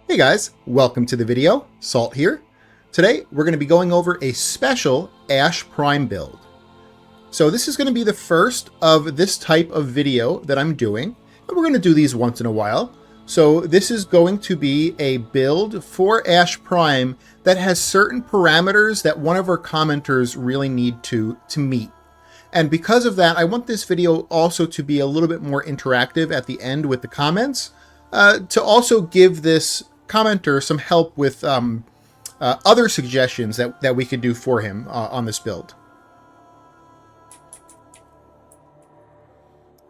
Hey guys, welcome to the video. Salt here. Today we're going to be going over a special Ash Prime build. So this is going to be the first of this type of video that I'm doing, and we're going to do these once in a while. So this is going to be a build for Ash Prime that has certain parameters that one of our commenters really need to meet. And because of that, I want this video also to be a little bit more interactive at the end with the comments, to also give this commenter some help with other suggestions that we could do for him on this build.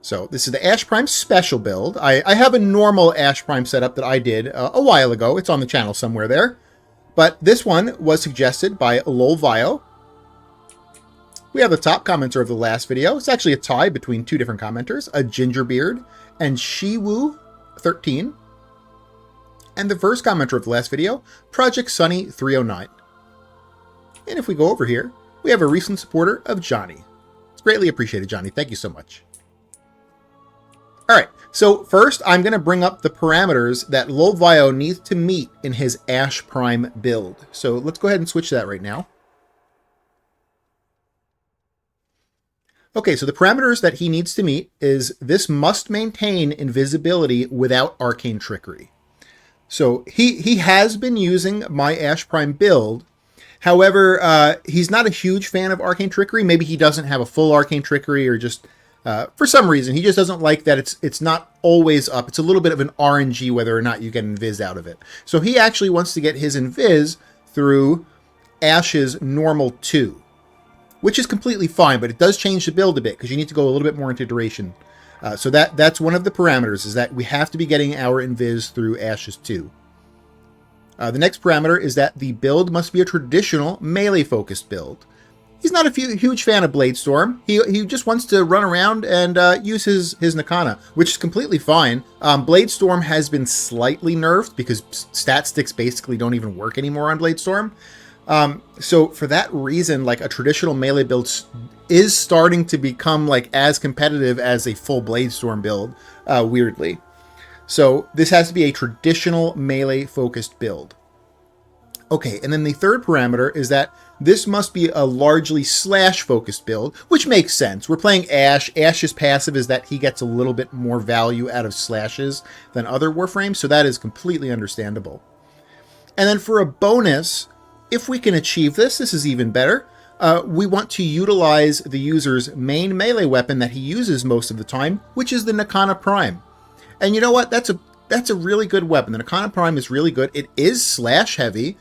So this is the Ash Prime special build. I have a normal Ash Prime setup that I did a while ago. It's on the channel somewhere there. But this one was suggested by Lolvio. We have the top commenter of the last video. It's actually a tie between two different commenters, a Gingerbeard and Shiwu13. And the first commenter of the last video, Project Sunny 309. And if we go over here, we have a recent supporter of Johnny. It's greatly appreciated, Johnny. Thank you so much. All right, so first I'm going to bring up the parameters that Lolvio needs to meet in his Ash Prime build. So let's go ahead and switch that right now. Okay, so the parameters that he needs to meet is this must maintain invisibility without arcane trickery. So he has been using my Ash Prime build. However, he's not a huge fan of arcane trickery. Maybe he doesn't have a full arcane trickery, or just for some reason he just doesn't like that it's not always up. It's a little bit of an RNG whether or not you get invis out of it. So he actually wants to get his invis through Ash's normal 2, which is completely fine, but it does change the build a bit because you need to go a little bit more into duration. So that's one of the parameters, is that we have to be getting our invis through Ash's 2. The next parameter is that the build must be a traditional melee-focused build. He's not a huge fan of Bladestorm. He just wants to run around and use his Nakana, which is completely fine. Bladestorm has been slightly nerfed because stat sticks basically don't even work anymore on Bladestorm. So for that reason, like, a traditional melee build is starting to become like as competitive as a full Bladestorm build, weirdly. So this has to be a traditional melee focused build. Okay, and then the third parameter is that this must be a largely slash focused build, which makes sense. We're playing Ash. Ash's passive is that he gets a little bit more value out of slashes than other Warframes, so that is completely understandable. And then for a bonus, if we can achieve this is even better. We want to utilize the user's main melee weapon that he uses most of the time, which is the Nakana Prime. And you know what? That's a really good weapon. The Nakana Prime is really good. It is slash heavy,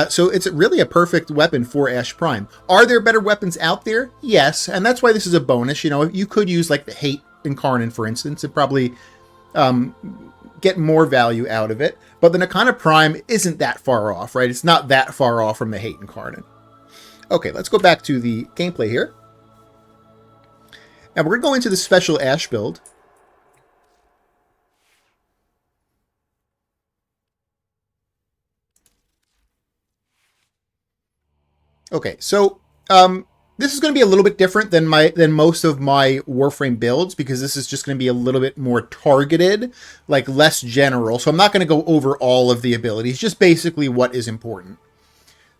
so it's really a perfect weapon for Ash Prime. Are there better weapons out there? Yes, and that's why this is a bonus. You know, you could use like the Hate Incarnate, for instance, and probably get more value out of it. But the Nakana Prime isn't that far off, right? It's not that far off from the Hate Incarnate. Okay, let's go back to the gameplay here. Now we're going to go into the special Ash build. Okay, so this is going to be a little bit different than most of my Warframe builds, because this is just going to be a little bit more targeted, like less general. So I'm not going to go over all of the abilities, just basically what is important.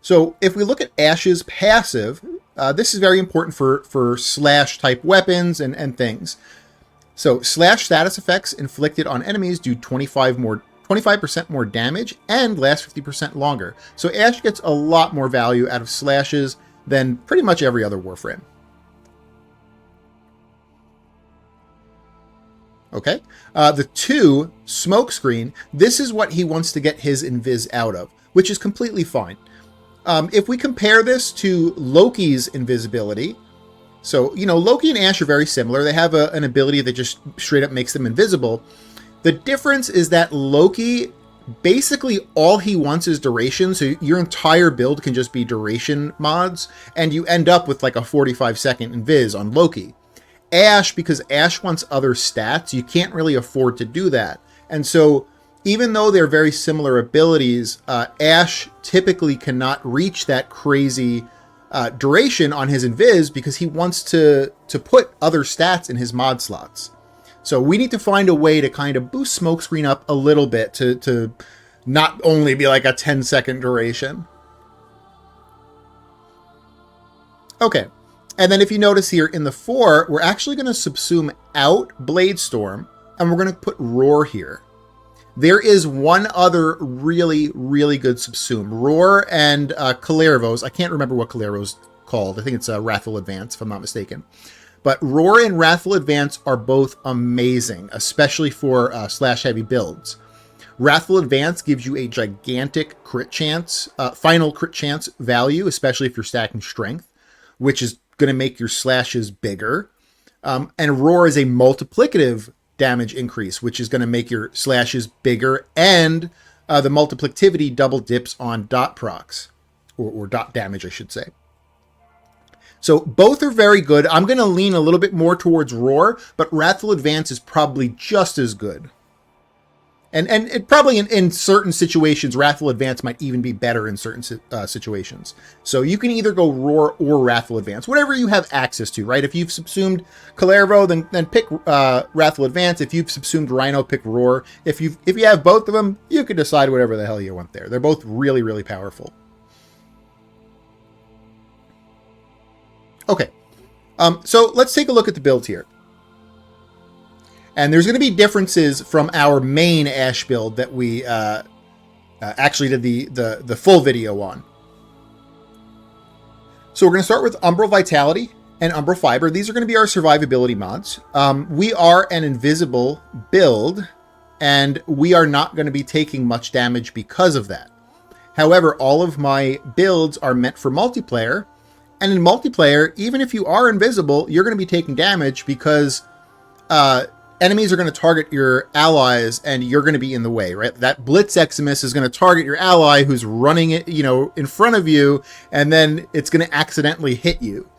So if we look at Ash's passive, this is very important for slash type weapons and things. So slash status effects inflicted on enemies do 25% more damage and last 50% longer. So Ash gets a lot more value out of slashes than pretty much every other Warframe. Okay, the 2 smoke screen, this is what he wants to get his invis out of, which is completely fine. If we compare this to Loki's invisibility, so, you know, Loki and Ash are very similar. They have an ability that just straight up makes them invisible. The difference is that Loki, basically all he wants is duration, so your entire build can just be duration mods, and you end up with like a 45-second invis on Loki. Ash, because Ash wants other stats, you can't really afford to do that. And so even though they're very similar abilities, Ash typically cannot reach that crazy duration on his invis because he wants to put other stats in his mod slots. So we need to find a way to kind of boost Smokescreen up a little bit to not only be like a 10-second duration. Okay. And then if you notice here in the 4, we're actually going to subsume out Blade Storm, and we're going to put Roar here. There is one other really, really good subsume. Roar and Kalervo's. I can't remember what Kalervo's called. I think it's Wrathful Advance, if I'm not mistaken. But Roar and Wrathful Advance are both amazing, especially for slash-heavy builds. Wrathful Advance gives you a gigantic crit chance, final crit chance value, especially if you're stacking strength, which is going to make your slashes bigger. And Roar is a multiplicative damage increase, which is going to make your slashes bigger, and the multiplicativity double dips on dot procs, or dot damage, I should say. So both are very good. I'm going to lean a little bit more towards Roar, but Wrathful Advance is probably just as good. And it probably in certain situations, Wrathful Advance might even be better in certain situations. So you can either go Roar or Wrathful Advance, whatever you have access to, right? If you've subsumed Kalervo, then pick Wrathful Advance. If you've subsumed Rhino, pick Roar. If you have both of them, you can decide whatever the hell you want there. They're both really, really powerful. Okay, so let's take a look at the build here. And there's going to be differences from our main Ash build that we actually did the full video on. So we're going to start with Umbral Vitality and Umbral Fiber. These are going to be our survivability mods. We are an invisible build, and we are not going to be taking much damage because of that. However, all of my builds are meant for multiplayer, and in multiplayer, even if you are invisible, you're going to be taking damage because enemies are going to target your allies, and you're going to be in the way, right? That Blitz Eximus is going to target your ally who's running it, in front of you, and then it's going to accidentally hit you.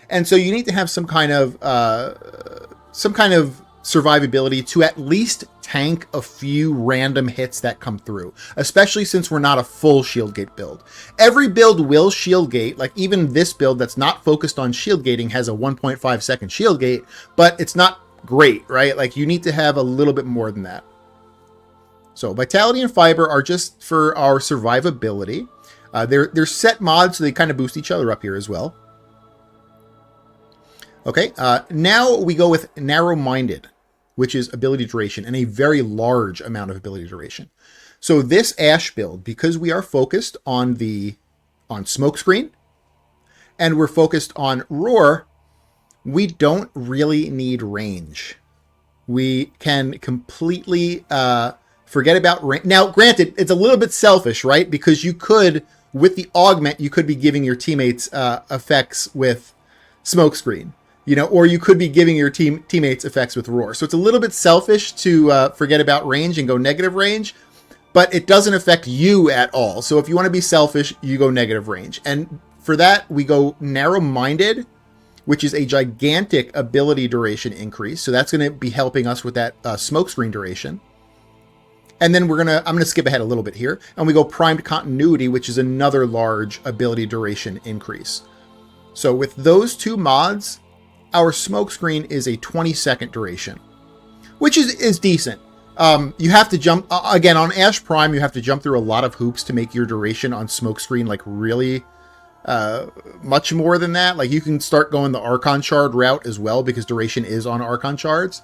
And so you need to have some kind of survivability to at least tank a few random hits that come through, especially since we're not a full shield gate build. Every build will shield gate, like even this build that's not focused on shield gating has a 1.5 second shield gate, but it's not great, right? Like you need to have a little bit more than that. So Vitality and Fiber are just for our survivability. They're set mods, so they kind of boost each other up here as well. Okay, now we go with Narrow-Minded, which is ability duration, and a very large amount of ability duration. So this Ash build, because we are focused on Smokescreen, and we're focused on Roar, we don't really need range. We can completely forget about range. Now, granted, it's a little bit selfish, right? Because you could, with the Augment, you could be giving your teammates effects with Smokescreen, or you could be giving your teammates effects with Roar. So it's a little bit selfish to forget about range and go negative range, but it doesn't affect you at all. So if you want to be selfish, you go negative range. And for that, we go Narrow-Minded, which is a gigantic ability duration increase. So that's going to be helping us with that Smokescreen duration. And then I'm going to skip ahead a little bit here, and we go Primed Continuity, which is another large ability duration increase. So with those two mods, our Smokescreen is a 20-second duration, which is decent. You have to jump, again, on Ash Prime, you have to jump through a lot of hoops to make your duration on Smokescreen, like, really much more than that. Like, you can start going the Archon Shard route as well, because duration is on Archon Shards.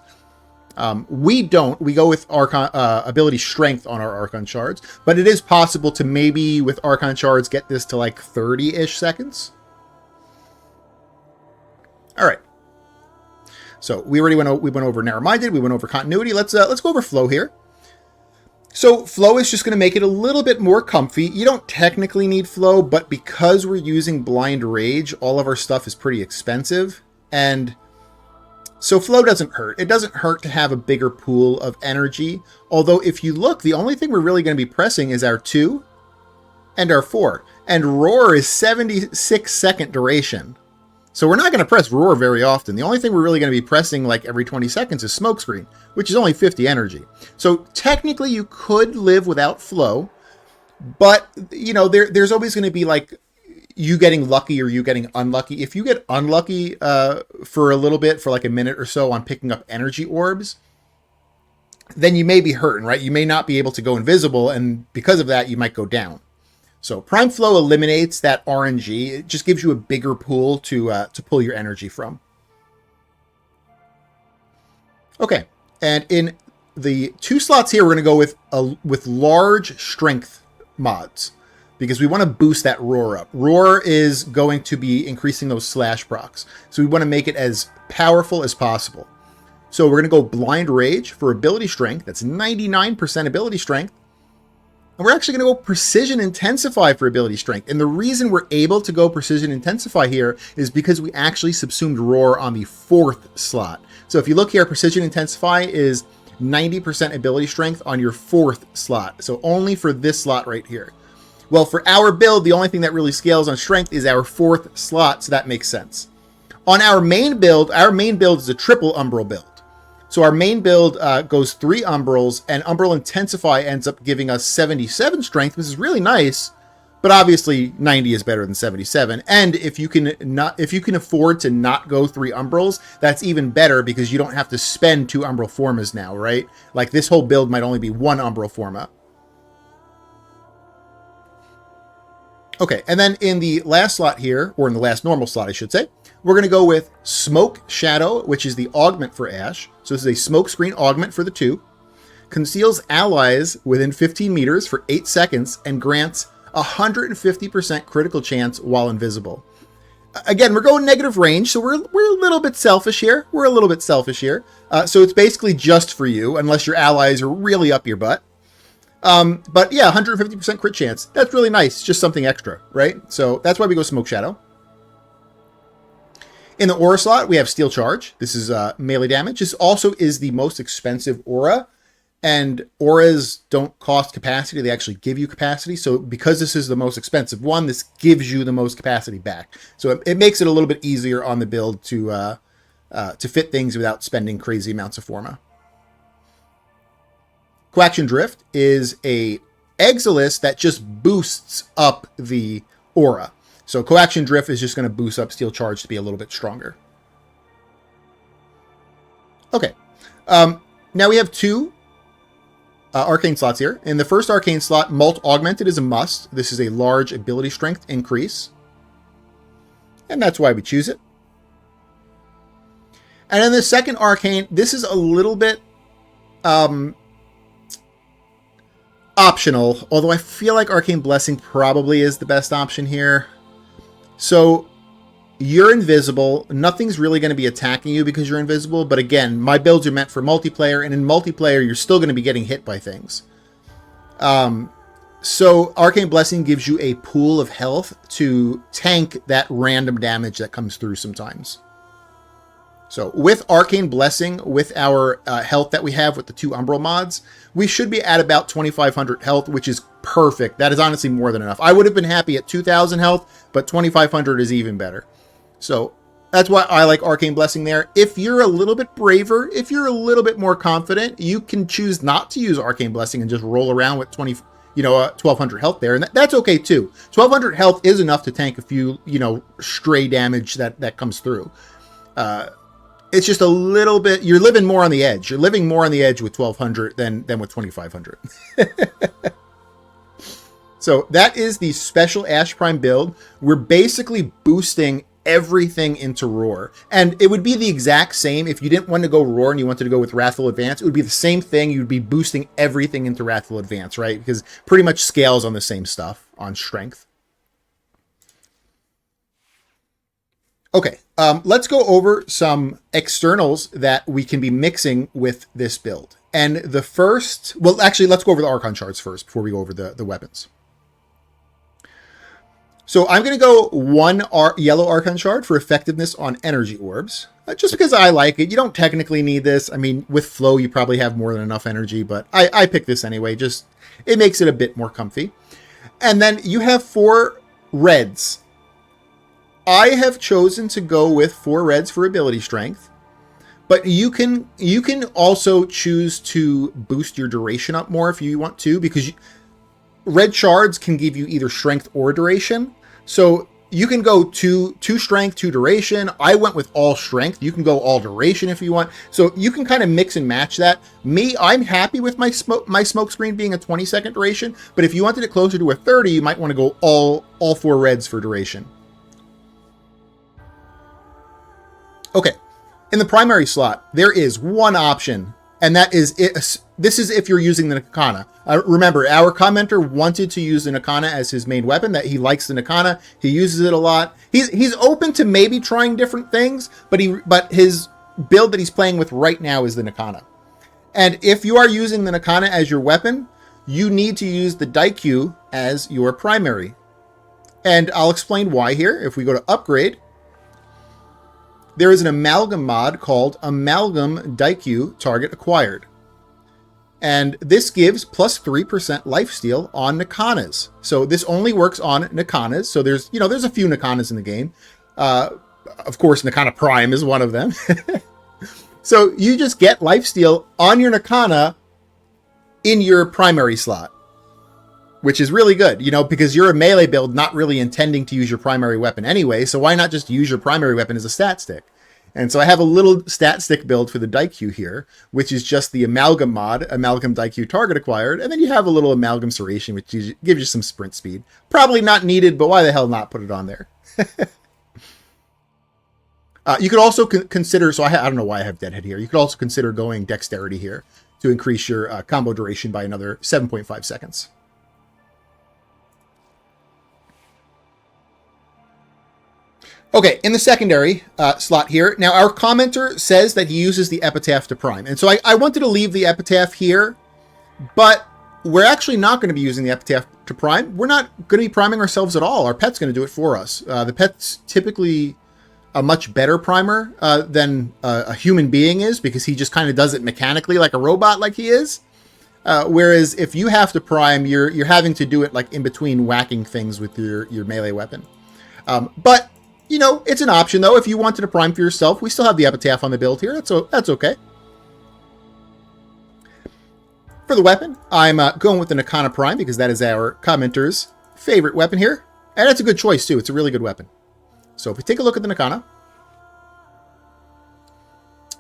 We don't. We go with Archon, ability Strength on our Archon Shards, but it is possible to maybe, with Archon Shards, get this to, like, 30-ish seconds. All right. So we went over Narrow-Minded, we went over Continuity. Let's go over Flow here. So Flow is just going to make it a little bit more comfy. You don't technically need Flow, but because we're using Blind Rage, all of our stuff is pretty expensive, and so Flow doesn't hurt. It doesn't hurt to have a bigger pool of energy, although if you look, the only thing we're really going to be pressing is our 2 and our 4, and Roar is 76-second duration. So we're not going to press Roar very often. The only thing we're really going to be pressing like every 20 seconds is Smokescreen, which is only 50 energy. So technically you could live without Flow, but there's always going to be like you getting lucky or you getting unlucky. If you get unlucky for a little bit, for like a minute or so on picking up energy orbs, then you may be hurting, right? You may not be able to go invisible, and because of that, you might go down. So Prime Flow eliminates that RNG. It just gives you a bigger pool to pull your energy from. Okay, and in the 2 slots here, we're going to go with large strength mods because we want to boost that roar up. Roar is going to be increasing those slash procs, so we want to make it as powerful as possible. So we're going to go Blind Rage for ability strength. That's 99% ability strength. And we're actually going to go Precision Intensify for ability strength. And the reason we're able to go Precision Intensify here is because we actually subsumed Roar on the 4th slot. So if you look here, Precision Intensify is 90% ability strength on your 4th slot. So only for this slot right here. Well, for our build, the only thing that really scales on strength is our 4th slot, so that makes sense. On our main build is a triple Umbral build. So our main build goes 3 Umbrals, and Umbral Intensify ends up giving us 77 strength, which is really nice. But obviously, 90 is better than 77. And if you can afford to not go 3 Umbrals, that's even better because you don't have to spend 2 Umbral Formas now, right? Like this whole build might only be 1 Umbral Forma. Okay, and then in the last slot here, or in the last normal slot, I should say, we're going to go with Smoke Shadow, which is the augment for Ash. So this is a smoke screen augment for the 2. Conceals allies within 15 meters for 8 seconds and grants 150% critical chance while invisible. Again, we're going negative range, so we're a little bit selfish here. So it's basically just for you, unless your allies are really up your butt. But yeah, 150% crit chance. That's really nice. Just something extra, right? So that's why we go Smoke Shadow. In the aura slot, we have Steel Charge. This is melee damage. This also is the most expensive aura. And auras don't cost capacity. They actually give you capacity. So because this is the most expensive one, this gives you the most capacity back. So it makes it a little bit easier on the build to fit things without spending crazy amounts of Forma. Coaction Drift is a Exilis that just boosts up the aura. So Coaction Drift is just going to boost up Steel Charge to be a little bit stronger. Okay. Now we have 2 arcane slots here. In the first arcane slot, Mult Augmented is a must. This is a large ability strength increase. And that's why we choose it. And in the second arcane, this is a little bit optional, although I feel like Arcane Blessing probably is the best option here. So you're invisible. Nothing's really going to be attacking you because you're invisible. But again, my builds are meant for multiplayer, and in multiplayer, you're still going to be getting hit by things. So Arcane Blessing gives you a pool of health to tank that random damage that comes through sometimes. So with Arcane Blessing, with our health that we have with the 2 Umbral mods, we should be at about 2,500 health, which is perfect. That is honestly more than enough. I would have been happy at 2,000 health, but 2,500 is even better. So that's why I like Arcane Blessing there. If you're a little bit braver, if you're a little bit more confident, you can choose not to use Arcane Blessing and just roll around with 1,200 health there, and that's okay too. 1,200 health is enough to tank a few, stray damage that comes through. It's just a little bit, you're living more on the edge. You're living more on the edge with 1,200 than with 2,500. So that is the special Ash Prime build. We're basically boosting everything into Roar. And it would be the exact same if you didn't want to go Roar and you wanted to go with Wrathful Advance. It would be the same thing. You'd be boosting everything into Wrathful Advance, right? Because pretty much scales on the same stuff on strength. Okay, let's go over some externals that we can be mixing with this build. And the first, well, actually, let's go over the Archon shards first before we go over the weapons. So I'm going to go 1 yellow Archon shard for effectiveness on energy orbs, just because I like it. You don't technically need this. I mean, with flow, you probably have more than enough energy, but I picked this anyway. Just, it makes it a bit more comfy. And then you have 4 reds. I have chosen to go with 4 reds for ability strength, but you can also choose to boost your duration up more if you want to, because red shards can give you either strength or duration. So you can go two strength, 2 duration. I went with all strength. You can go all duration if you want. So you can kind of mix and match that. Me, I'm happy with my smoke screen being a 20-second duration, but if you wanted it closer to a 30, you might want to go all 4 reds for duration. Okay, in the primary slot, there is one option, and that is it. This is if you're using the Nakana. Remember, our commenter wanted to use the Nakana as his main weapon, that he likes the Nakana. He uses it a lot. He's open to maybe trying different things, but his build that he's playing with right now is the Nakana. And if you are using the Nakana as your weapon, you need to use the Daikyu as your primary. And I'll explain why here. If we go to upgrade, there is an amalgam mod called Amalgam Daikyu Target Acquired. And this gives plus 3% lifesteal on Nakanas. So this only works on Nakanas. So there's a few Nakanas in the game. Of course, Nakana Prime is one of them. So you just get lifesteal on your Nakana in your primary slot, which is really good, because you're a melee build, not really intending to use your primary weapon anyway. So why not just use your primary weapon as a stat stick? And so I have a little stat stick build for the Daikyu here, which is just the Amalgam mod, Amalgam Daikyu Target Acquired, and then you have a little Amalgam Serration, which gives you some sprint speed. Probably not needed, but why the hell not put it on there? You could also consider, so I don't know why I have Deadhead here. You could also consider going Dexterity here to increase your combo duration by another 7.5 seconds. Okay, in the secondary slot here, now our commenter says that he uses the Epitaph to prime. And so I wanted to leave the Epitaph here, but we're actually not going to be using the Epitaph to prime. We're not going to be priming ourselves at all. Our pet's going to do it for us. The pet's typically a much better primer than a human being is, because he just kind of does it mechanically like a robot like he is. Whereas if you have to prime, you're having to do it like in between whacking things with your melee weapon. But it's an option, though. If you wanted to prime for yourself, we still have the Epitaph on the build here. That's okay. For the weapon, I'm going with the Nakana Prime because that is our commenter's favorite weapon here. And it's a good choice, too. It's a really good weapon. So if we take a look at the Nakana,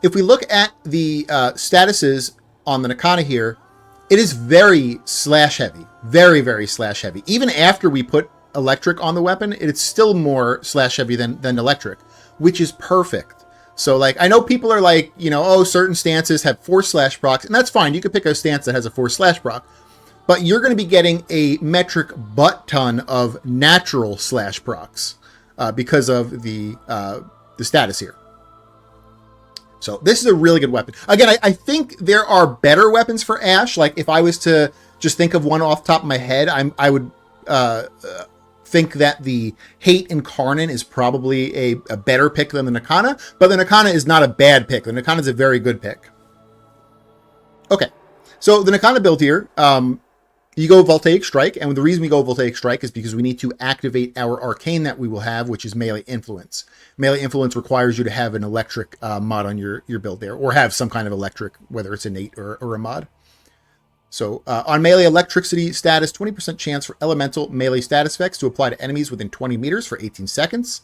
if we look at the statuses on the Nakana here, it is very slash heavy. Very, very slash heavy. Even after we put electric on the weapon, it's still more slash heavy than electric, which is perfect. So like, I know people are like, certain stances have 4 slash procs, and that's fine. You could pick a stance that has a 4 slash proc, but you're going to be getting a metric butt ton of natural slash procs because of the status here. So this is a really good weapon. Again, I think there are better weapons for Ashe. Like if I was to just think of one off the top of my head, I would think that the Hate Incarnate is probably a better pick than the Nakana, but the Nakana is not a bad pick. The Nakana is a very good pick. Okay, so the Nakana build here, you go Voltaic Strike, and the reason we go Voltaic Strike is because we need to activate our Arcane that we will have, which is Melee Influence. Melee Influence requires you to have an electric mod on your build there, or have some kind of electric, whether it's innate or a mod. So on melee electricity status, 20% chance for elemental melee status effects to apply to enemies within 20 meters for 18 seconds.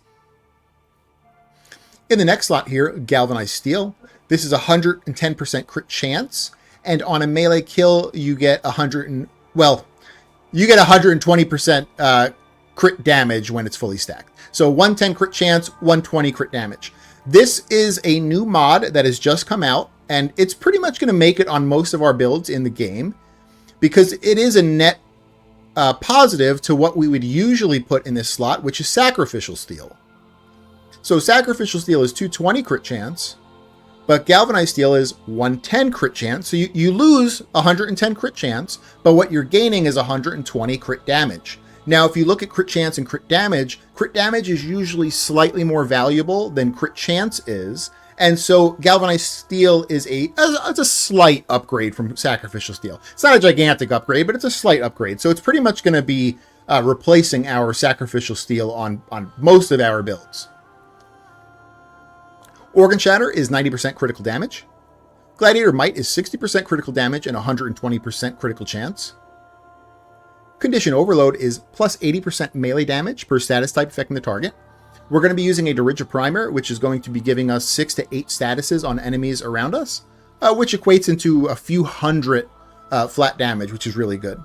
In the next slot here, Galvanized Steel. This is 110% crit chance, and on a melee kill, you get 120% crit damage when it's fully stacked. So 110 crit chance, 120 crit damage. This is a new mod that has just come out, and it's pretty much going to make it on most of our builds in the game, because it is a net positive to what we would usually put in this slot, which is Sacrificial Steel. So Sacrificial Steel is 220 crit chance, but Galvanized Steel is 110 crit chance. So you lose 110 crit chance, but what you're gaining is 120 crit damage. Now, if you look at crit chance and crit damage is usually slightly more valuable than crit chance is. And so Galvanized Steel is it's a slight upgrade from Sacrificial Steel. It's not a gigantic upgrade, but it's a slight upgrade. So it's pretty much going to be replacing our Sacrificial Steel on most of our builds. Organ Shatter is 90% critical damage. Gladiator Might is 60% critical damage and 120% critical chance. Condition Overload is plus 80% melee damage per status type affecting the target. We're going to be using a Dirige Primer, which is going to be giving us 6 to 8 statuses on enemies around us, which equates into a few hundred flat damage, which is really good.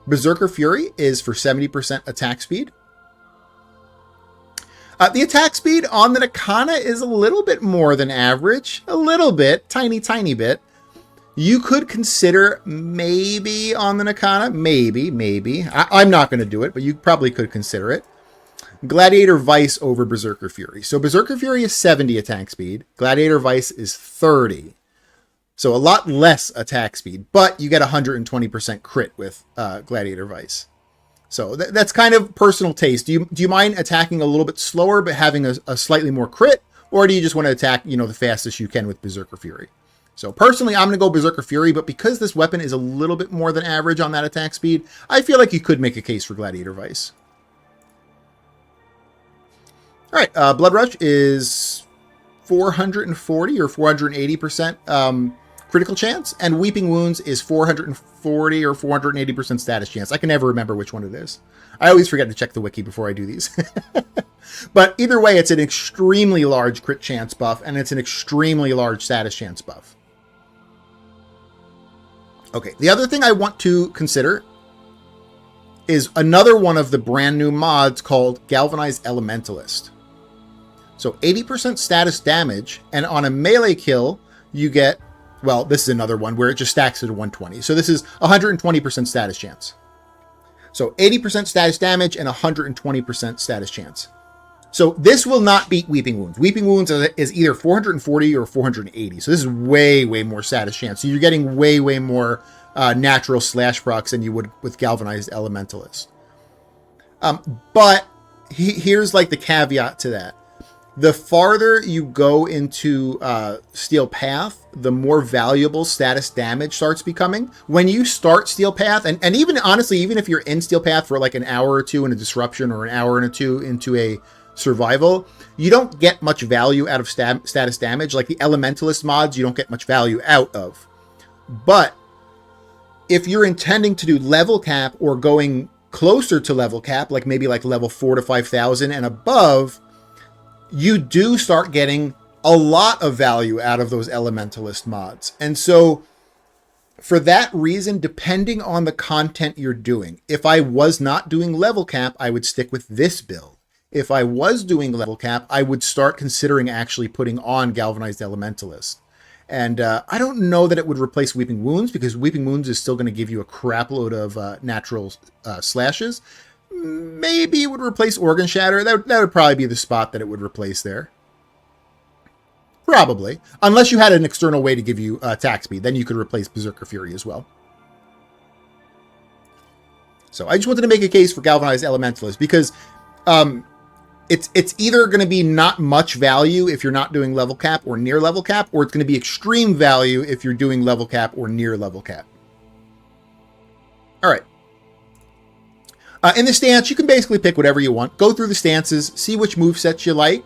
Berserker Fury is for 70% attack speed. The attack speed on the Nakana is a little bit more than average. A little bit. Tiny, tiny bit. You could consider maybe on the Nakana. Maybe. I'm not going to do it, but you probably could consider it. Gladiator Vice over Berserker Fury. So Berserker Fury is 70 attack speed. Gladiator Vice is 30. So a lot less attack speed, but you get 120% crit with Gladiator Vice. So that's kind of personal taste. Do you mind attacking a little bit slower but having a slightly more crit? Or do you just want to attack, the fastest you can with Berserker Fury? So personally, I'm going to go Berserker Fury, but because this weapon is a little bit more than average on that attack speed, I feel like you could make a case for Gladiator Vice. All right, Blood Rush is 440 or 480% critical chance, and Weeping Wounds is 440 or 480% status chance. I can never remember which one it is. I always forget to check the wiki before I do these. But either way, it's an extremely large crit chance buff, and it's an extremely large status chance buff. Okay, the other thing I want to consider is another one of the brand new mods called Galvanized Elementalist. So 80% status damage, and on a melee kill, you get, well, this is another one where it just stacks to 120. So this is 120% status chance. So 80% status damage and 120% status chance. So this will not beat Weeping Wounds. Weeping Wounds is either 440 or 480. So this is way, way more status chance. So you're getting way, way more natural slash procs than you would with Galvanized Elementalist. But here's like the caveat to that. The farther you go into Steel Path, the more valuable status damage starts becoming. When you start Steel Path, and even honestly, even if you're in Steel Path for like an hour or two in a disruption or an hour and two into a survival, you don't get much value out of status damage. Like the Elementalist mods, you don't get much value out of. But if you're intending to do level cap or going closer to level cap, like maybe like level 4 to 5,000 and above, you do start getting a lot of value out of those Elementalist mods. And so for that reason, depending on the content you're doing, if I was not doing level cap, I would stick with this build. If I was doing level cap, I would start considering actually putting on Galvanized Elementalist. And I don't know that it would replace Weeping Wounds, because Weeping Wounds is still going to give you a crap load of natural slashes. Maybe it would replace Organ Shatter. That would probably be the spot that it would replace there. Probably. Unless you had an external way to give you attack speed. Then you could replace Berserker Fury as well. So I just wanted to make a case for Galvanized Elementalist, because it's either going to be not much value if you're not doing level cap or near level cap, or it's going to be extreme value if you're doing level cap or near level cap. All right. In the stance, you can basically pick whatever you want. Go through the stances, see which movesets you like.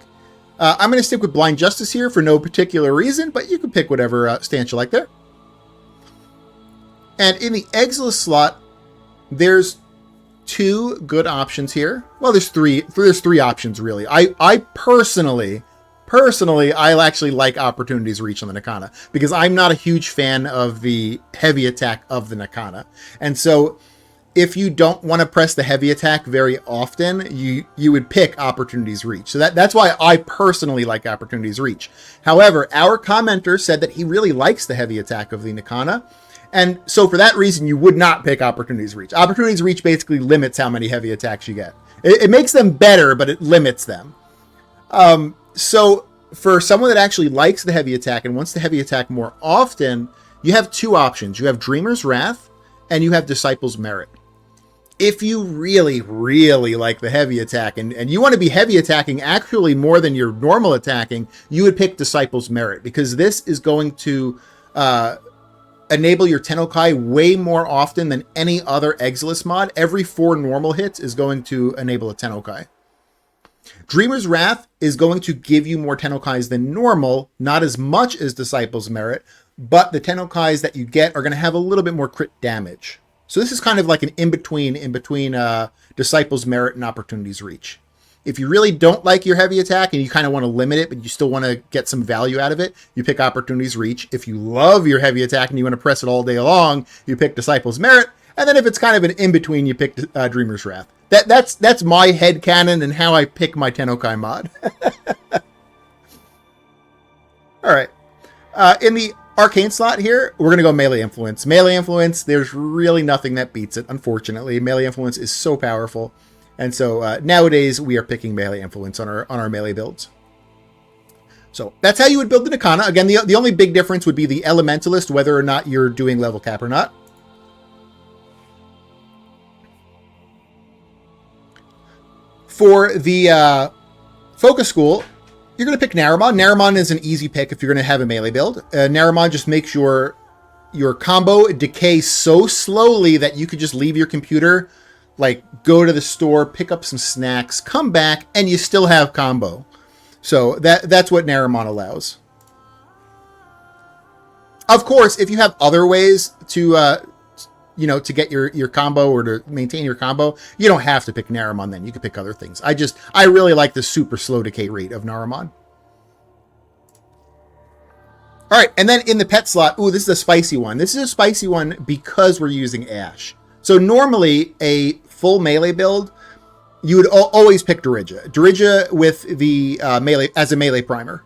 I'm going to stick with Blind Justice here for no particular reason, but you can pick whatever stance you like there. And in the Exiles slot, there's two good options here. Well, there's three options really. I personally, I actually like Opportunities Reach on the Nakana, because I'm not a huge fan of the heavy attack of the Nakana. And so if you don't want to press the heavy attack very often, you would pick Opportunities Reach. So that's why I personally like Opportunities Reach. However, our commenter said that he really likes the heavy attack of the Nakana. And so for that reason, you would not pick Opportunities Reach. Opportunities Reach basically limits how many heavy attacks you get. It makes them better, but it limits them. So for someone that actually likes the heavy attack and wants the heavy attack more often, you have two options. You have Dreamer's Wrath and you have Disciple's Merit. If you really, really like the heavy attack and you want to be heavy attacking actually more than your normal attacking, you would pick Disciple's Merit, because this is going to enable your Tennokai way more often than any other Exiles mod. Every 4 normal hits is going to enable a Tennokai. Dreamer's Wrath is going to give you more Tennokais than normal, not as much as Disciple's Merit, but the Tennokais that you get are going to have a little bit more crit damage. So this is kind of like an in-between Disciple's Merit and Opportunity's Reach. If you really don't like your heavy attack and you kind of want to limit it, but you still want to get some value out of it, you pick Opportunity's Reach. If you love your heavy attack and you want to press it all day long, you pick Disciple's Merit. And then if it's kind of an in-between, you pick Dreamer's Wrath. That's my headcanon and how I pick my Tennokai mod. All right. In the Arcane slot here, we're going to go Melee Influence. Melee Influence, there's really nothing that beats it, unfortunately. Melee Influence is so powerful. And so nowadays, we are picking Melee Influence on our melee builds. So that's how you would build the Nikana. Again, the only big difference would be the Elementalist, whether or not you're doing level cap or not. For the Focus School, you're going to pick Naramon. Naramon is an easy pick if you're going to have a melee build. Naramon just makes your combo decay so slowly that you could just leave your computer, like go to the store, pick up some snacks, come back, and you still have combo. So that's what Naramon allows. Of course, if you have other ways to to get your combo or to maintain your combo, you don't have to pick Naramon then. You can pick other things. I really like the super slow decay rate of Naramon. All right, and then in the pet slot, this is a spicy one. This is a spicy one because we're using Ash. So normally a full melee build, you would always pick Dirija. Dirija with the melee as a melee primer.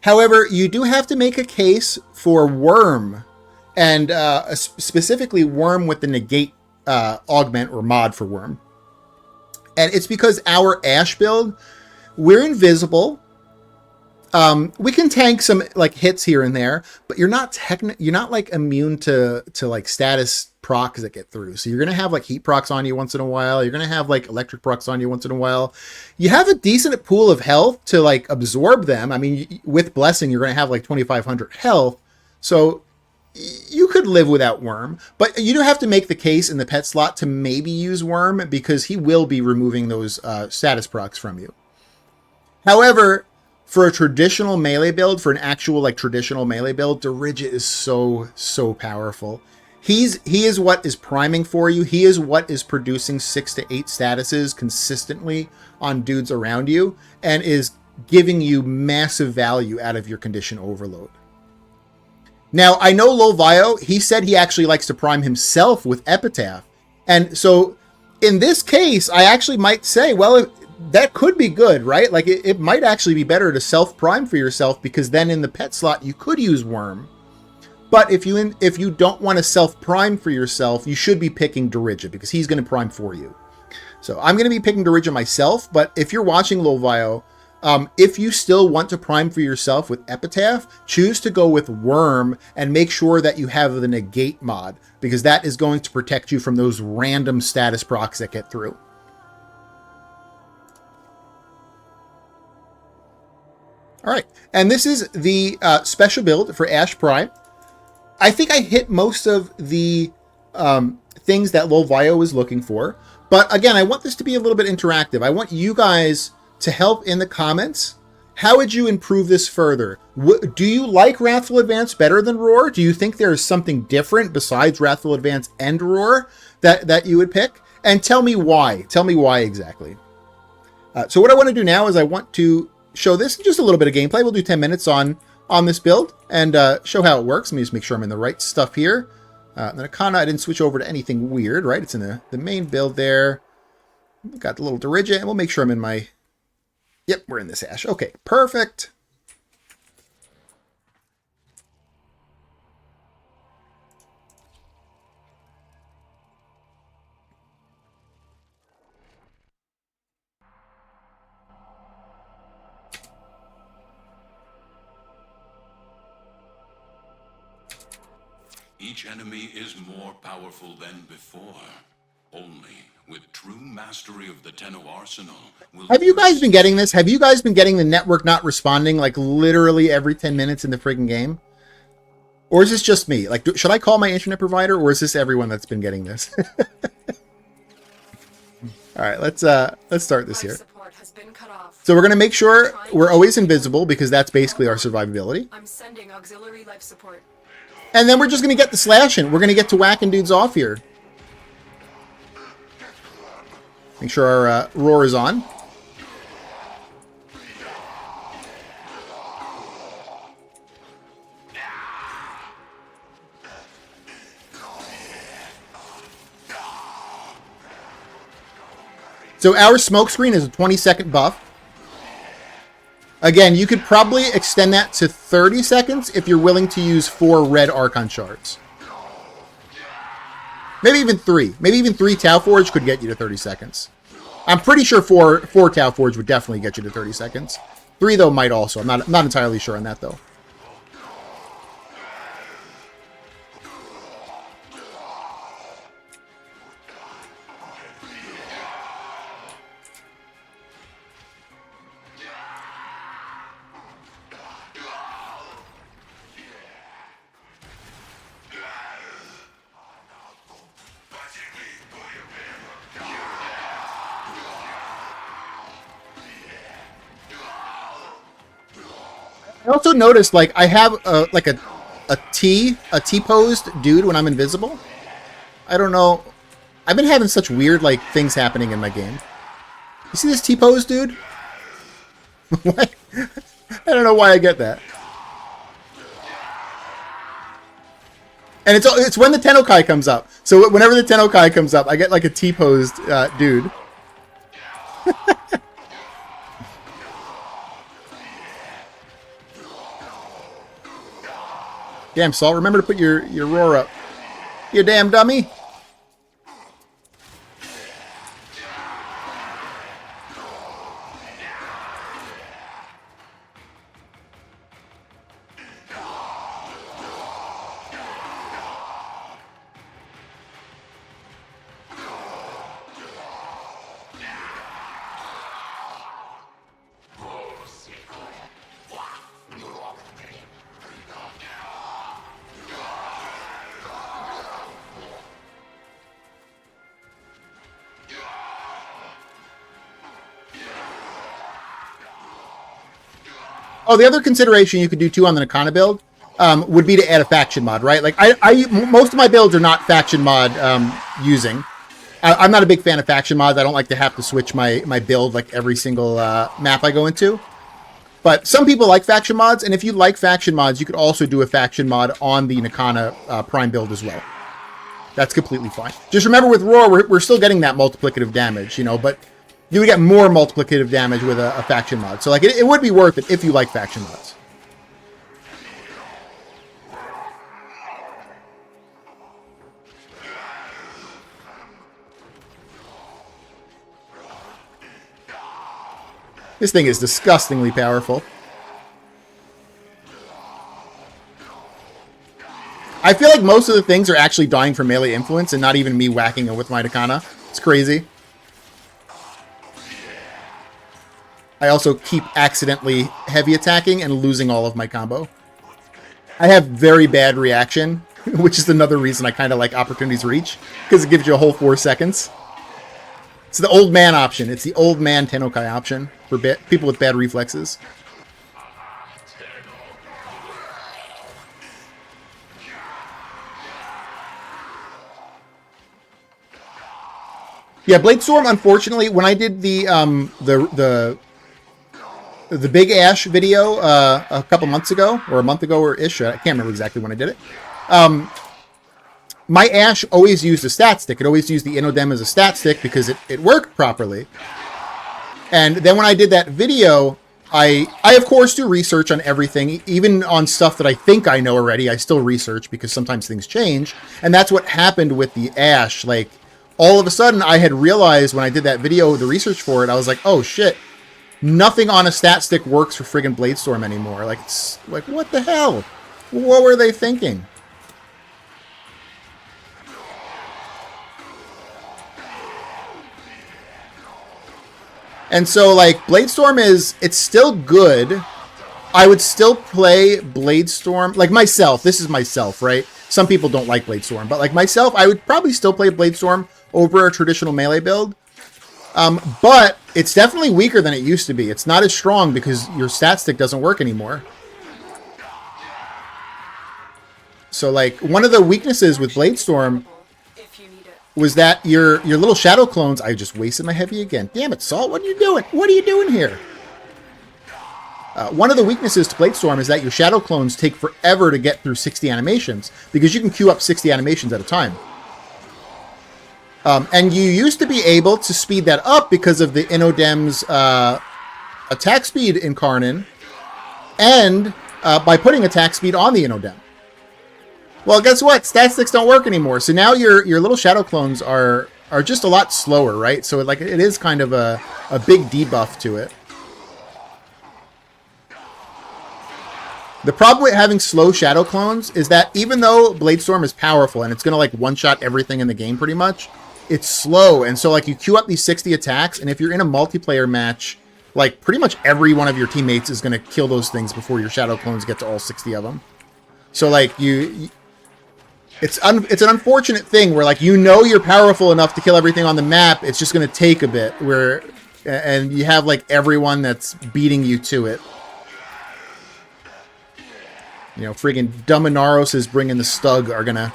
However, you do have to make a case for Worm, and specifically Worm with the negate augment or mod for Worm. And it's because our Ash build, we're invisible. We can tank some like hits here and there, but you're not like immune to like status procs that get through. So you're going to have like heat procs on you once in a while. You're going to have like electric procs on you once in a while. You have a decent pool of health to like absorb them. I mean, with Blessing, you're going to have like 2,500 health. So you could live without Worm, but you do have to make the case in the pet slot to maybe use Worm because he will be removing those status procs from you. However, for a traditional melee build, for an actual like traditional melee build, Dirija is so powerful. He is what is priming for you. He is what is producing 6 to 8 statuses consistently on dudes around you and is giving you massive value out of your condition overload. Now, I know Lolvio, he said he actually likes to prime himself with Epitaph. And so in this case, I actually might say, well, that could be good, right? Like it might actually be better to self-prime for yourself because then in the pet slot, you could use Worm. But if you don't want to self-prime for yourself, you should be picking Dirija because he's going to prime for you. So I'm going to be picking Dirija myself, but if you're watching Lolvio, if you still want to prime for yourself with Epitaph, choose to go with Worm and make sure that you have the negate mod because that is going to protect you from those random status procs that get through. All right, and this is the special build for Ash Prime. I think I hit most of the things that Lolvio was looking for. But again, I want this to be a little bit interactive. I want you guys to help in the comments. How would you improve this further? Do you like Wrathful Advance better than Roar? Do you think there is something different besides Wrathful Advance and Roar that you would pick? And tell me why. Tell me why exactly. So what I want to do now is I want to show this just a little bit of gameplay. We'll do 10 minutes on this build and show how it works. Let me just make sure I'm in the right stuff here. The Nikana, I didn't switch over to anything weird, right? It's in the main build there. We've got the little Dirija, and we'll make sure I'm in my... Yep, we're in this Ash. Okay, perfect. Each enemy is more powerful than before. Only with true mastery of the Tenno arsenal will... Have you guys been getting this? Have you guys been getting the network not responding like literally every 10 minutes in the friggin' game? Or is this just me? Like, should I call my internet provider, or is this everyone that's been getting this? All right, let's start this here. So we're going to make sure we're always invisible because that's basically our survivability. I'm sending auxiliary life support. And then we're just going to get the slash in. We're going to get to whacking dudes off here. Make sure our roar is on. So our smoke screen is a 20-second buff. Again, you could probably extend that to 30 seconds if you're willing to use 4 red Archon shards. Maybe even 3. Maybe even 3 Tau Forge could get you to 30 seconds. I'm pretty sure 4 Tau Forge would definitely get you to 30 seconds. 3, though, might also. I'm not entirely sure on that, though. I also noticed, like, I have a T-posed dude when I'm invisible. I don't know. I've been having such weird, like, things happening in my game. You see this T-posed dude? What? I don't know why I get that. And it's when the Tennokai comes up. So whenever the Tennokai comes up, I get, like, a T-posed dude. Damn, Saul, remember to put your roar up. You damn dummy. Oh, the other consideration you could do too on the Nakana build would be to add a faction mod, right? Like most of my builds are not faction mod using. I'm not a big fan of faction mods. I don't like to have to switch my build like every single map I go into. But some people like faction mods, and if you like faction mods, you could also do a faction mod on the Nakana Prime build as well. That's completely fine. Just remember with Roar, we're still getting that multiplicative damage, you know, but you would get more multiplicative damage with a faction mod. So, like, it would be worth it if you like faction mods. This thing is disgustingly powerful. I feel like most of the things are actually dying from melee influence and not even me whacking it with my Nakana. It's crazy. I also keep accidentally heavy attacking and losing all of my combo. I have very bad reaction, which is another reason I kind of like Opportunity's Reach, because it gives you a whole 4 seconds. It's the old man option. It's the old man Tennokai option for people with bad reflexes. Yeah, Bladestorm, unfortunately, when I did the Big Ash video a couple months ago, or a month ago or ish, I can't remember exactly when I did it. My Ash always used a stat stick. It always used the Inodem as a stat stick because it worked properly. And then when I did that video, I of course do research on everything, even on stuff that I think I know already. I still research because sometimes things change. And that's what happened with the Ash. Like, all of a sudden I had realized when I did that video, the research for it, I was like, oh shit. Nothing on a stat stick works for friggin' Bladestorm anymore. Like, it's like, what the hell? What were they thinking? And so, like, Bladestorm it's still good. I would still play Bladestorm. Like, myself, this is myself, right? Some people don't like Bladestorm, but like myself, I would probably still play Bladestorm over a traditional melee build. But it's definitely weaker than it used to be. It's not as strong because your stat stick doesn't work anymore. So, like, one of the weaknesses with Bladestorm was that your little shadow clones... I just wasted my heavy again. Damn it, Salt. What are you doing? What are you doing here? One of the weaknesses to Bladestorm is that your shadow clones take forever to get through 60 animations, because you can queue up 60 animations at a time. And you used to be able to speed that up because of the Inodem's attack speed in Karnan, and by putting attack speed on the Inodem. Well, guess what? Stat sticks don't work anymore. So now your little shadow clones are just a lot slower, right? So it is kind of a big debuff to it. The problem with having slow shadow clones is that even though Bladestorm is powerful and it's going to like one-shot everything in the game pretty much, it's slow. And so like you queue up these 60 attacks, and if you're in a multiplayer match, like pretty much every one of your teammates is going to kill those things before your shadow clones get to all 60 of them. So like it's an unfortunate thing where like you're powerful enough to kill everything on the map. It's just going to take a bit and you have like everyone that's beating you to it. You know, friggin' Dominaros is bringing the Stug are gonna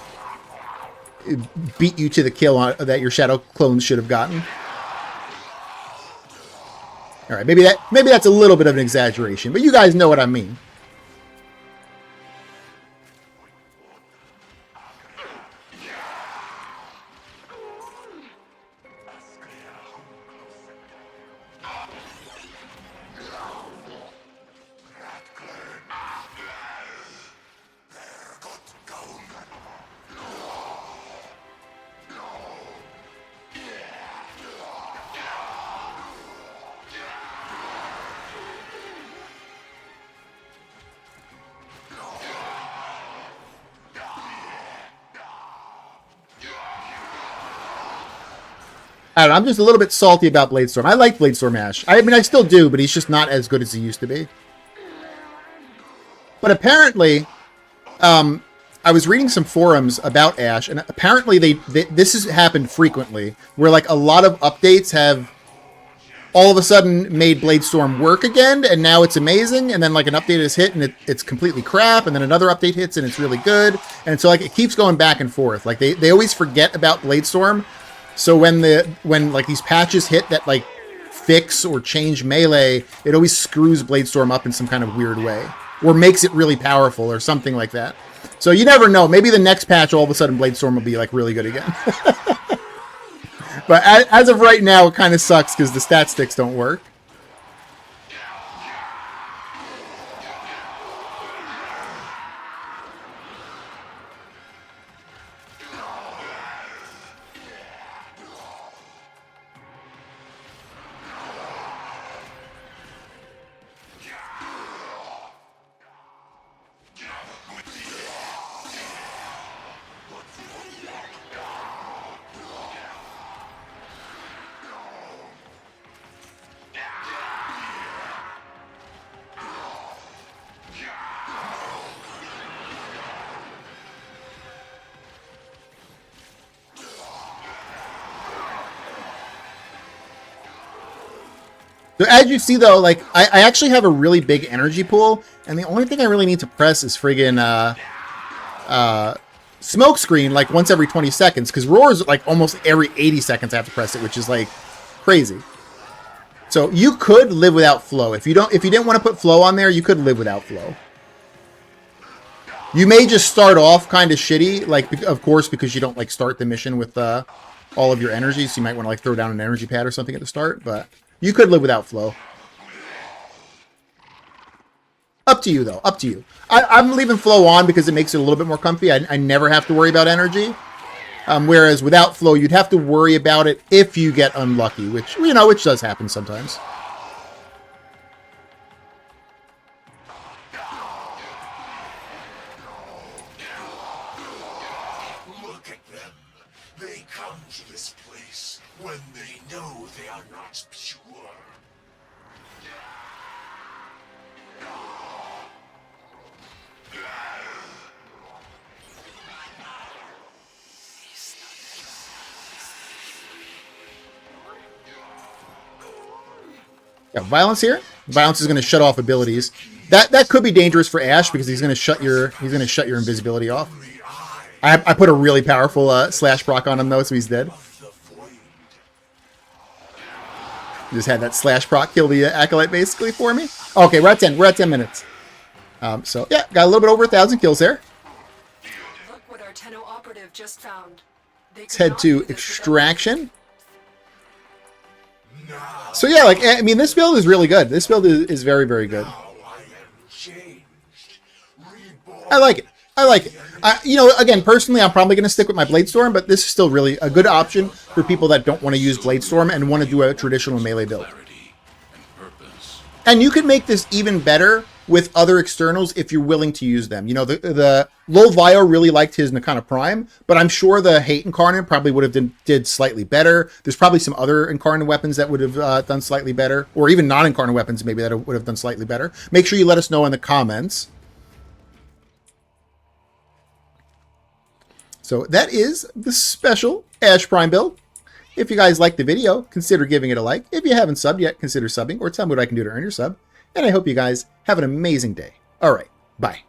beat you to the kill that your shadow clones should have gotten. All right, maybe that's a little bit of an exaggeration, but you guys know what I mean. I don't know, I'm just a little bit salty about Bladestorm. I like Bladestorm Ash. I mean, I still do, but he's just not as good as he used to be. But apparently, I was reading some forums about Ash, and apparently this has happened frequently, where like a lot of updates have all of a sudden made Bladestorm work again, and now it's amazing, and then like an update is hit and it's completely crap, and then another update hits and it's really good, and so like it keeps going back and forth. Like they always forget about Bladestorm. So when like these patches hit that like fix or change melee, it always screws Bladestorm up in some kind of weird way, or makes it really powerful or something like that. So you never know. Maybe the next patch, all of a sudden, Bladestorm will be like really good again. But as of right now, it kind of sucks because the stat sticks don't work. So as you see, though, like, I actually have a really big energy pool, and the only thing I really need to press is friggin' smoke screen, like, once every 20 seconds, because Roar's, like, almost every 80 seconds I have to press it, which is, like, crazy. So you could live without Flow. If you didn't want to put Flow on there, you could live without Flow. You may just start off kind of shitty, like, of course, because you don't, like, start the mission with all of your energy, so you might want to, like, throw down an energy pad or something at the start, but you could live without Flow. Up to you, though. Up to you. I'm leaving Flow on because it makes it a little bit more comfy. I never have to worry about energy. Whereas without Flow, you'd have to worry about it if you get unlucky, which, you know, which does happen sometimes. Look at them. They come to this place when they know they are not pure. Yeah, Violence here. Violence is going to shut off abilities. That could be dangerous for Ash because he's going to shut your invisibility off. The eye I put a really powerful slash proc on him though, so he's dead. The void. Just had that slash proc kill the acolyte basically for me. Okay, we're at 10. We're at 10 minutes. So yeah, got a little bit over 1,000 kills there. Look what our Tenno operative just found. Let's head to extraction. So yeah, like, I mean, this build is really good. This build is very, very good. Now I am changed. Reborn. I like it. I like it. You know, again, personally, I'm probably going to stick with my Bladestorm, but this is still really a good option for people that don't want to use Bladestorm and want to do a traditional melee build. Clarity and purpose. And you can make this even better with other externals if you're willing to use them. You know, the Lolvio really liked his Nakana Prime, but I'm sure the Hate Incarnate probably would have did slightly better. There's probably some other Incarnate weapons that would have done slightly better, or even non-Incarnate weapons maybe that would have done slightly better. Make sure you let us know in the comments. So that is the special Ash Prime build. If you guys liked the video, consider giving it a like. If you haven't subbed yet, consider subbing, or tell me what I can do to earn your sub. And I hope you guys have an amazing day. All right, bye.